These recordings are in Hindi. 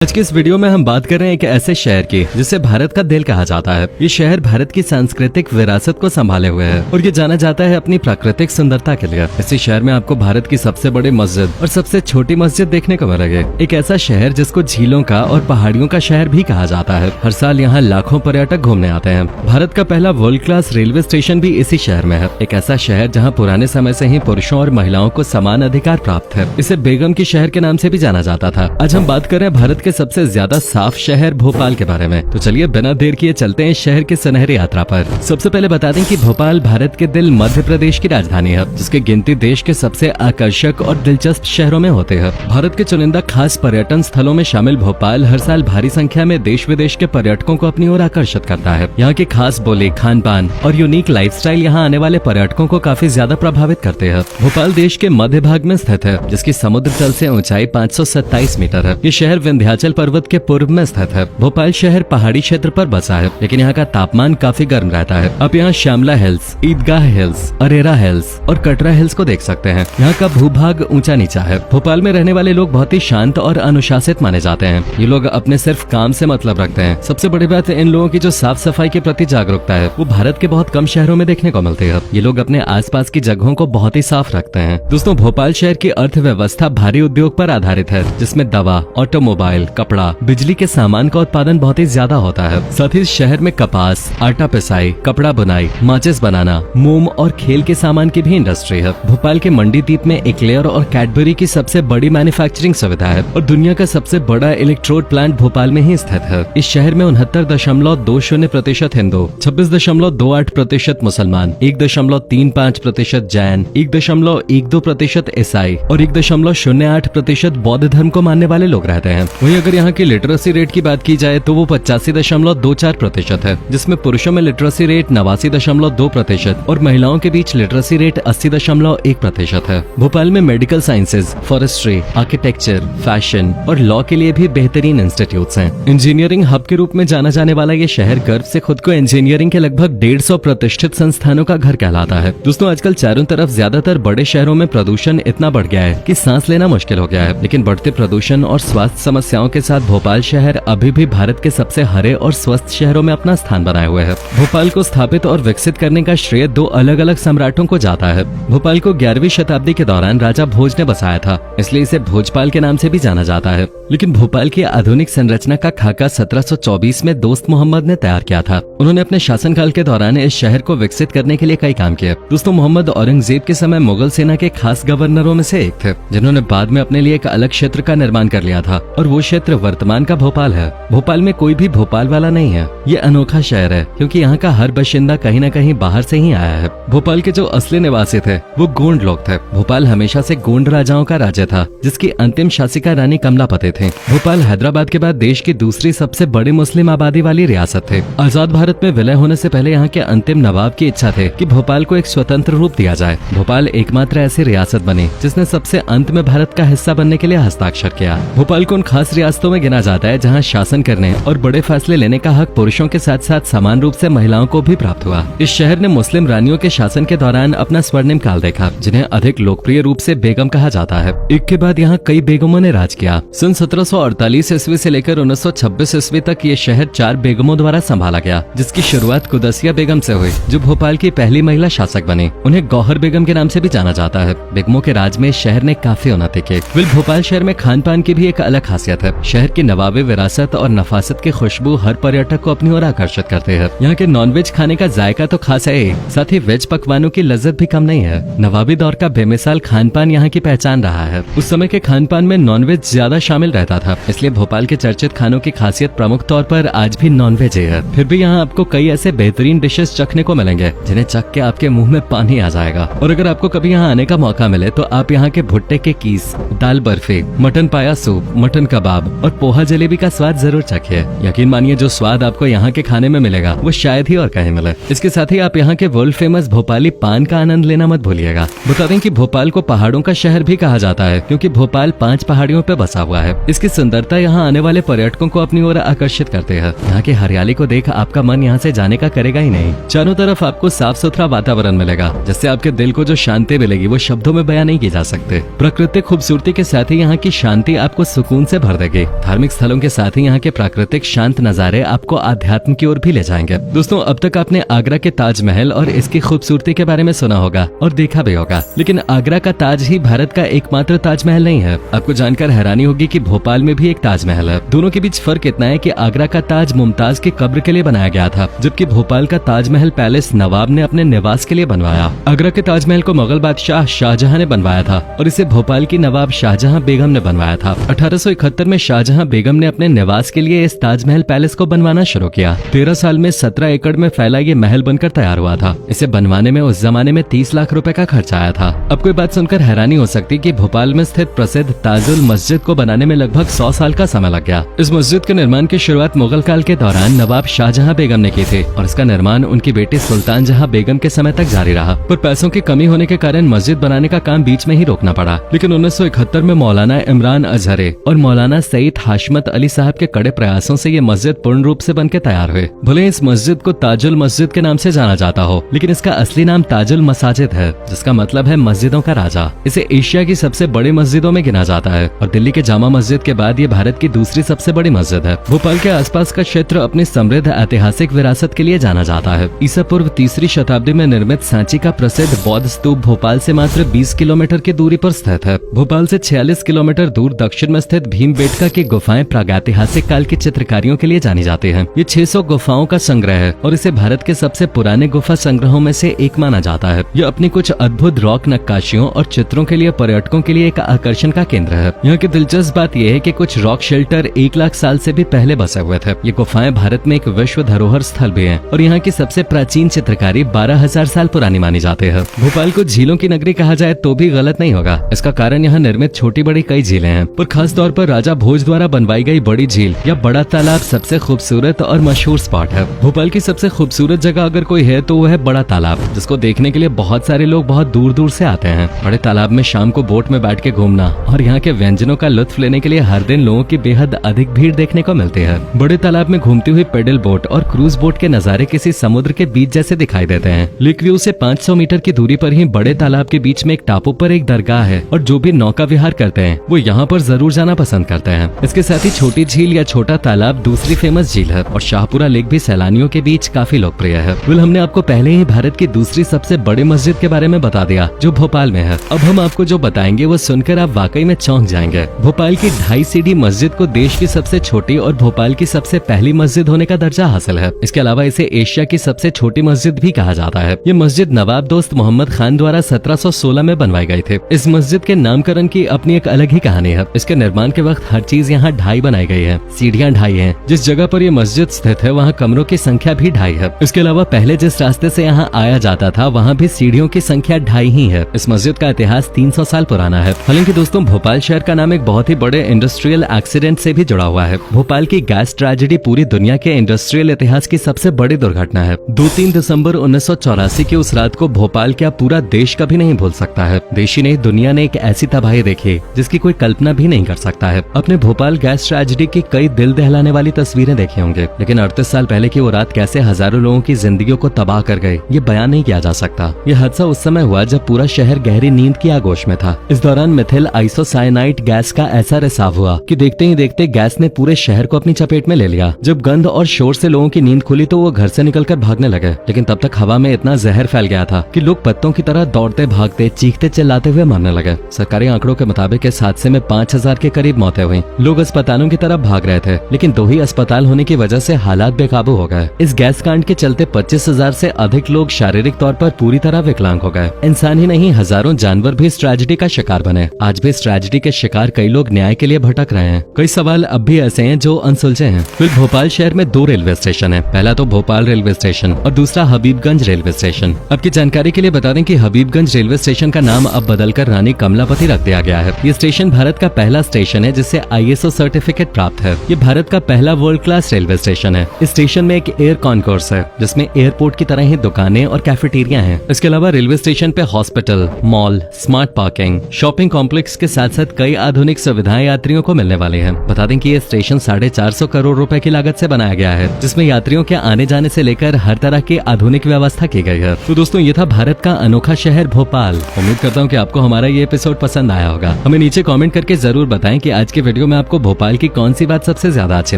आज की इस वीडियो में हम बात कर रहे हैं एक ऐसे शहर की जिसे भारत का दिल कहा जाता है। ये शहर भारत की सांस्कृतिक विरासत को संभाले हुए है और ये जाना जाता है अपनी प्राकृतिक सुंदरता के लिए। इसी शहर में आपको भारत की सबसे बड़ी मस्जिद और सबसे छोटी मस्जिद देखने को मिलेगी। एक ऐसा शहर जिसको झीलों का और पहाड़ियों का शहर भी कहा जाता है। हर साल यहाँ लाखों पर्यटक घूमने आते हैं। भारत का पहला वर्ल्ड क्लास रेलवे स्टेशन भी इसी शहर में है। एक ऐसा शहर जहाँ पुराने समय से ही पुरुषों और महिलाओं को समान अधिकार प्राप्त है। इसे बेगम की शहर के नाम से भी जाना जाता था। आज हम बात कर रहे हैं भारत के सबसे ज्यादा साफ शहर भोपाल के बारे में। तो चलिए बिना देर किए चलते हैं शहर की सुनहरी यात्रा पर। सबसे पहले बता दें कि भोपाल भारत के दिल मध्य प्रदेश की राजधानी है, जिसकी गिनती देश के सबसे आकर्षक और दिलचस्प शहरों में होते हैं। भारत के चुनिंदा खास पर्यटन स्थलों में शामिल भोपाल हर साल भारी संख्या में देश विदेश के पर्यटकों को अपनी ओर आकर्षित करता है। यहाँ की खास बोली, खान पान और यूनिक लाइफस्टाइल यहाँ आने वाले पर्यटकों को काफी ज्यादा प्रभावित करते हैं। भोपाल देश के मध्य भाग में स्थित है, जिसकी समुद्र तल से ऊंचाई 527 मीटर है। ये शहर विंध्याचल पर्वत के पूर्व में स्थित है। भोपाल शहर पहाड़ी क्षेत्र पर बसा है, लेकिन यहाँ का तापमान काफी गर्म रहता है। आप यहाँ श्यामला हिल्स, ईदगाह हिल्स, अरेरा हिल्स और कटरा हिल्स को देख सकते हैं। यहाँ का भूभाग ऊंचा नीचा है। भोपाल में रहने वाले लोग बहुत ही शांत और अनुशासित माने जाते हैं। ये लोग अपने सिर्फ काम से मतलब रखते हैं। सबसे बड़ी बात इन लोगों की जो साफ सफाई के प्रति जागरूकता है, वो भारत के बहुत कम शहरों में देखने को मिलती है। ये लोग अपने आसपास की जगहों को बहुत ही साफ रखते हैं। दोस्तों, भोपाल शहर की अर्थव्यवस्था भारी उद्योग पर आधारित है, जिसमें दवा, ऑटोमोबाइल, कपड़ा, बिजली के सामान का उत्पादन बहुत ही ज्यादा होता है। साथ ही शहर में कपास, आटा पिसाई, कपड़ा बुनाई, माचिस बनाना, मोम और खेल के सामान की भी इंडस्ट्री है। भोपाल के मंडी द्वीप में एक्लेयर और कैडबरी की सबसे बड़ी मैन्युफैक्चरिंग सुविधा है और दुनिया का सबसे बड़ा इलेक्ट्रोड प्लांट भोपाल में ही स्थित है। इस शहर में 69.20% हिंदू, 26.28% मुसलमान, 1.35% जैन, 1.12% ईसाई और 1.08% बौद्ध धर्म को मानने वाले लोग रहते हैं। वहीं अगर यहाँ की लिटरेसी रेट की बात की जाए तो वो 85.24% है, जिसमें पुरुषों में लिटरेसी रेट 89.2% और महिलाओं के बीच लिटरेसी रेट 80.1% है। भोपाल में medical sciences, forestry, architecture, fashion और लॉ के लिए भी बेहतरीन इंस्टीट्यूट्स हैं। इंजीनियरिंग हब के रूप में जाना जाने वाला ये शहर गर्व से खुद को इंजीनियरिंग के लगभग 150 प्रतिष्ठित संस्थानों का घर कहलाता है। दोस्तों, आजकल चारों तरफ ज्यादातर बड़े शहरों में प्रदूषण इतना बढ़ गया है कि सांस लेना मुश्किल हो गया है, लेकिन बढ़ते प्रदूषण और स्वास्थ्य समस्याओं के साथ भोपाल शहर अभी भी भारत के सबसे हरे और स्वस्थ शहरों में अपना स्थान बनाए हुए है। भोपाल को स्थापित और विकसित करने का श्रेय दो अलग अलग सम्राटों को जाता है। भोपाल को 11वीं शताब्दी के दौरान राजा भोज ने बसाया था, इसलिए इसे भोजपाल के नाम से भी जाना जाता है। लेकिन भोपाल की आधुनिक संरचना का खाका 1724 में दोस्त मोहम्मद ने तैयार किया था। उन्होंने अपने शासनकाल के दौरान इस शहर को विकसित करने के लिए कई काम किए। दोस्तों, मोहम्मद औरंगजेब के समय मुगल सेना के खास गवर्नरों में से एक थे, जिन्होंने बाद में अपने लिए एक अलग क्षेत्र का निर्माण कर लिया था और वो क्षेत्र वर्तमान का भोपाल है। भोपाल में कोई भी भोपाल वाला नहीं है। ये अनोखा शहर है क्योंकि यहाँ का हर बाशिंदा कहीं न कहीं बाहर से ही आया है। भोपाल के जो असली निवासी थे वो गोंड लोग थे। भोपाल हमेशा से गोंड राजाओं का राज्य था, जिसकी अंतिम शासिका रानी कमलापति थी। भोपाल हैदराबाद के बाद देश की दूसरी सबसे बड़ी मुस्लिम आबादी वाली रियासत थे। आजाद भारत में विलय होने से पहले यहाँ के अंतिम नवाब की इच्छा थी कि भोपाल को एक स्वतंत्र रूप दिया जाए। भोपाल एकमात्र ऐसी रियासत बनी जिसने सबसे अंत में भारत का हिस्सा बनने के लिए हस्ताक्षर किया। भोपाल को उन खास रियासतों में गिना जाता है जहाँ शासन करने और बड़े फैसले लेने का हक पुरुषों के साथ साथ समान रूप से महिलाओं को भी प्राप्त हुआ। इस शहर ने मुस्लिम रानियों के शासन के दौरान अपना स्वर्णिम काल देखा, जिन्हें अधिक लोकप्रिय रूप से बेगम कहा जाता है। एक के बाद यहाँ कई बेगमों ने राज किया। सन 1748 ईस्वी से लेकर 1926 ईस्वी तक ये शहर 4 बेगमों द्वारा संभाला गया, जिसकी शुरुआत कुदसिया बेगम से हुई, जो भोपाल की पहली महिला शासक बनी। उन्हें गौहर बेगम के नाम से भी जाना जाता है। बेगमों के राज में शहर ने काफी उन्नति की। भोपाल शहर में खान पान की भी एक अलग खासियत है। शहर की नवाबी विरासत और नफासत की खुशबू हर पर्यटक को अपनी ओर आकर्षित करते हैं। यहाँ के नॉनवेज खाने का जायका तो खास है, साथ ही वेज पकवानों की लज्जत भी कम नहीं है। नवाबी दौर का बेमिसाल खान पान यहाँ की पहचान रहा है। उस समय के खान पान में नॉनवेज ज्यादा शामिल रहता था, इसलिए भोपाल के चर्चित खानों की खासियत प्रमुख तौर पर आज भी नॉनवेज है। फिर भी यहाँ आपको कई ऐसे बेहतरीन डिशेस चखने को मिलेंगे जिन्हें चख के आपके मुंह में पानी आ जाएगा। और अगर आपको कभी यहाँ आने का मौका मिले तो आप यहाँ के भुट्टे के कीस, दाल बर्फी, मटन पाया सूप, मटन कबाब और पोहा जलेबी का स्वाद जरूर चखिए। यकीन मानिए, जो स्वाद आपको यहाँ के खाने में मिलेगा वो शायद ही और कहीं मिले। इसके साथ ही आप यहाँ के वर्ल्ड फेमस भोपाली पान का आनंद लेना मत भूलिएगा। बता दें कि भोपाल को पहाड़ों का शहर भी कहा जाता है, क्योंकि भोपाल 5 पहाड़ियों पे बसा हुआ है। इसकी सुंदरता यहाँ आने वाले पर्यटकों को अपनी ओर आकर्षित करते हैं। यहाँ की हरियाली को देख आपका मन यहाँ से जाने का करेगा ही नहीं। चारों तरफ आपको साफ सुथरा वातावरण मिलेगा, जिससे आपके दिल को जो शांति मिलेगी वो शब्दों में बयां नहीं की जा सकते। प्राकृतिक खूबसूरती के साथ ही यहाँ की शांति आपको सुकून से भर देगी। धार्मिक स्थलों के साथ ही यहाँ के प्राकृतिक शांत नजारे आपको आध्यात्म की ओर भी ले जाएंगे। दोस्तों, अब तक आपने आगरा के ताजमहल और इसकी खूबसूरती के बारे में सुना होगा और देखा भी होगा, लेकिन आगरा का ताज ही भारत का एकमात्र ताजमहल नहीं है। आपको जानकर हैरानी होगी कि भोपाल में भी एक ताजमहल है। दोनों के बीच फर्क इतना है कि आगरा का ताज मुमताज की कब्र के लिए बनाया गया था, जबकि भोपाल का ताजमहल पैलेस नवाब ने अपने निवास के लिए बनवाया। आगरा के ताजमहल को मुगल बादशाह शाहजहां ने बनवाया था और इसे भोपाल की नवाब शाहजहां बेगम ने बनवाया था। 1871 में शाहजहां बेगम ने अपने निवास के लिए इस ताजमहल पैलेस को बनवाना शुरू किया। 13 साल में 17 एकड़ में फैला ये महल बनकर तैयार हुआ था। इसे बनवाने में उस जमाने में 30 लाख रुपए का खर्च आया था। अब कोई बात सुनकर हैरानी हो सकती कि भोपाल में स्थित प्रसिद्ध ताजुल मस्जिद को बनाने में लगभग 100 साल का समय लग गया। इस मस्जिद के निर्माण की शुरुआत मुगल काल के दौरान नवाब शाहजहां बेगम ने की थी और इसका निर्माण उनकी बेटी सुल्तान जहां बेगम के समय तक जारी रहा, पर पैसों की कमी होने के कारण मस्जिद बनाने का काम बीच में ही रोकना पड़ा। लेकिन 1971 में मौलाना इमरान अजहरे और मौलाना सईद हाशमत अली साहब के कड़े प्रयासों से ये मस्जिद पूर्ण रूप से बनकर तैयार हुए। भले इस मस्जिद को ताजुल मस्जिद के नाम से जाना जाता हो, लेकिन इसका असली नाम ताजुल मसाजिद है, जिसका मतलब है मस्जिदों का राजा। इसे एशिया की सबसे बड़ी मस्जिदों में गिना जाता है और दिल्ली के जामा मस्जिद के बाद ये भारत की दूसरी सबसे बड़ी मस्जिद है। भोपाल के आसपास का क्षेत्र अपनी समृद्ध ऐतिहासिक विरासत के लिए जाना जाता है। ईसा पूर्व 3री शताब्दी में निर्मित सांची का प्रसिद्ध बौद्ध स्तूप भोपाल से मात्र 20 किलोमीटर की दूरी पर स्थित है। भोपाल से 46 किलोमीटर दूर दक्षिण में स्थित भीमबेटका की गुफाएं प्रागैतिहासिक काल की चित्रकारियों के लिए जानी जाती हैं। ये 600 गुफाओं का संग्रह है और इसे भारत के सबसे पुराने गुफा संग्रहों में से एक माना जाता है। यह अपनी कुछ अद्भुत रॉक नक्काशियों और चित्रों के लिए पर्यटकों के लिए एक आकर्षण का केंद्र है। यहाँ की दिलचस्प बात यह है कि कुछ रॉक शेल्टर 1 लाख साल से भी पहले बसे हुए थे। ये गुफाएं भारत में एक विश्व धरोहर स्थल भी है और यहाँ की सबसे प्राचीन चित्रकारी 12,000 साल पुरानी मानी जाती है। भोपाल को झीलों की नगरी कहा जाए तो भी गलत नहीं होगा। इसका कारण यहाँ निर्मित छोटी बड़ी कई झीलें हैं, पर खास तौर पर राजा भोज द्वारा बनवाई गई बड़ी झील या बड़ा तालाब सबसे खूबसूरत और मशहूर स्पॉट है। भोपाल की सबसे खूबसूरत जगह अगर कोई है तो वो है बड़ा तालाब, जिसको देखने के लिए बहुत सारे लोग बहुत दूर दूर से आते हैं। बड़े तालाब में शाम को बोट में बैठ के घूमना और यहाँ के व्यंजनों का लुत्फ लेने के लिए हर दिन लोगों की बेहद अधिक भीड़ देखने को मिलती है। बड़े तालाब में घूमती हुई पेडल बोट और क्रूज बोट के नजारे किसी समुद्र के बीच जैसे दिखाई देते हैं। लेक व्यू से 500 मीटर की दूरी पर ही बड़े तालाब के बीच में एक टापू पर एक दरगाह है और जो भी नौका विहार करते हैं वो यहाँ पर जरूर जाना पसंद करते हैं। इसके साथ ही छोटी झील या छोटा तालाब दूसरी फेमस झील है और शाहपुरा लेक भी सैलानियों के बीच काफी लोकप्रिय है। हमने आपको पहले ही भारत की दूसरी सबसे बड़ी मस्जिद के बारे में बता दिया जो भोपाल में है। अब हम आपको जो बताएंगे वो सुनकर आप वाकई में चौंक जाएंगे। भोपाल की 2.5 सीढ़ी मस्जिद को देश की सबसे छोटी और भोपाल की सबसे पहली मस्जिद होने का दर्जा हासिल है। इसके अलावा इसे एशिया की सबसे छोटी मस्जिद भी कहा जाता है। ये मस्जिद नवाब दोस्त मोहम्मद खान द्वारा 1716 में बनवाई गई थी। इस मस्जिद के नामकरण की अपनी एक अलग ही कहानी है। इसके निर्माण के वक्त हर चीज यहाँ 2.5 बनाई गई है। सीढ़ियाँ 2.5 हैं। जिस जगह पर यह मस्जिद स्थित है वहाँ कमरों की संख्या भी 2.5 है। इसके अलावा पहले जिस रास्ते से यहाँ आया जाता था वहाँ भी सीढ़ियों की संख्या 2.5 ही है। इस मस्जिद का इतिहास 300 साल पुराना है। हालांकि दोस्तों, भोपाल शहर का नाम एक बहुत ही बड़े इंडस्ट्रियल एक्सीडेंट से भी जुड़ा हुआ है। भोपाल की गैस ट्रेजेडी पूरी दुनिया के इंडस्ट्रियल इतिहास की सबसे बड़ी दुर्घटना है। 2-3 दिसंबर 1984 की उस रात को भोपाल क्या पूरा देश कभी नहीं भूल सकता है। देश ही नहीं, दुनिया ने एक ऐसी तबाही देखी जिसकी कोई कल्पना भी नहीं कर सकता है। अपने भोपाल गैस ट्रेजेडी की कई दिल दहलाने वाली तस्वीरें देखी होंगे, लेकिन 38 साल पहले की वो रात कैसे हजारों लोगों की जिंदगियों को तबाह कर गई ये बयान नहीं किया जा सकता। यह हादसा उस समय हुआ जब पूरा शहर गहरी नींद की आगोश में था। इस दौरान मिथिल आइसोसाइनाइड गैस का ऐसा रिसाव हुआ कि देखते ही देखते गैस ने पूरे शहर को अपनी चपेट में ले लिया। जब गंध और शोर से लोगों की नींद खुली तो वो घर से निकलकर भागने लगे, लेकिन तब तक हवा में इतना जहर फैल गया था कि लोग पत्तों की तरह दौड़ते भागते चीखते चिल्लाते हुए मरने लगे। सरकारी आंकड़ों के मुताबिक इस हादसे में 5000 के करीब मौतें हुई। लोग अस्पतालों की तरफ भाग रहे थे, लेकिन 2 ही अस्पताल होने की वजह से हालात बेकाबू हो गए। इस गैस कांड के चलते 25,000 से अधिक लोग शारीरिक तौर पर पूरी तरह विकलांग हो गए। इंसान ही नहीं, हजारों जानवर भी इस ट्रेजेडी का शिकार बने। आज भी इस ट्रेजेडी के शिकार कई लोग न्याय के लिए भटक रहे हैं। कई सवाल अब भी ऐसे हैं जो अनसुलझे हैं। फिर भोपाल शहर में 2 रेलवे स्टेशन है। पहला तो भोपाल रेलवे स्टेशन और दूसरा हबीबगंज रेलवे स्टेशन। आपकी जानकारी के लिए बता दें कि हबीबगंज रेलवे स्टेशन का नाम अब बदलकर रानी कमलापति रख दिया गया है। ये स्टेशन भारत का पहला स्टेशन है जिसे ISO सर्टिफिकेट प्राप्त है। ये भारत का पहला वर्ल्ड क्लास रेलवे स्टेशन है। इस स्टेशन में एक एयर कॉन्कोर्स है जिसमें एयरपोर्ट की तरह ही दुकानें और कैफेटेरिया हैं। इसके अलावा रेलवे स्टेशन पे hospital, mall, smart parking, shopping complex के साथ साथ कई आधुनिक सुविधाएं यात्रियों को मिलने वाले हैं। बता दें कि ये स्टेशन 450 करोड़ रुपए की लागत से बनाया गया है, जिसमें यात्रियों के आने जाने से लेकर हर तरह की आधुनिक व्यवस्था की गई है। तो दोस्तों, ये था भारत का अनोखा शहर भोपाल। उम्मीद करता हूँ कि आपको हमारा ये एपिसोड पसंद आया होगा। हमें नीचे कमेंट करके जरूर बताएं कि आज के वीडियो में आपको भोपाल की कौन सी बात सबसे ज्यादा अच्छी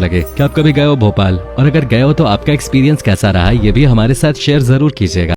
लगे। क्या आप कभी गए हो भोपाल, और अगर गए हो तो आपका एक्सपीरियंस कैसा रहा, ये भी हमारे साथ शेयर जरूर कीजिएगा।